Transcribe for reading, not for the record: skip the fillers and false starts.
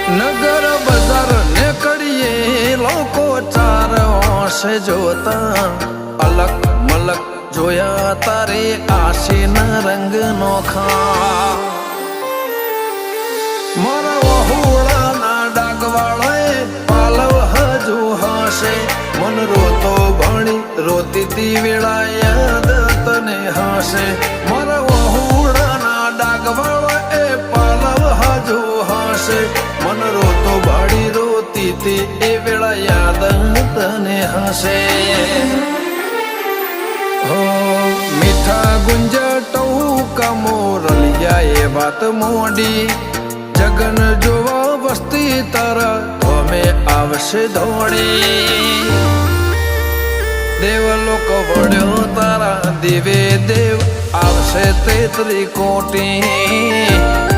નગર બજાર નીકળીએ લોકો ચાર ઓશે જોતા અલગ મલક જોયા તારે આશીના રંગ નોખા મારા વહુડાના ડાગવાળાએ પાલવ હજુ હશે મન રોતો ભણી રોતી તી વેળા યાદ તને હશે મારા વહુડાના ડાગવાળાએ પાલવ હજુ હશે મન રોતો ભાડી રોતી તી એ વેળા યાદ તને હશે હો મીઠા ગુંજટો કમોરલિયા એ વાત મોડી જગન જોવા વસ્તી તારા અમે આવશે દોડી દેવલોક વળ્યો તારા દિવે દેવ આવશે 33 કોટી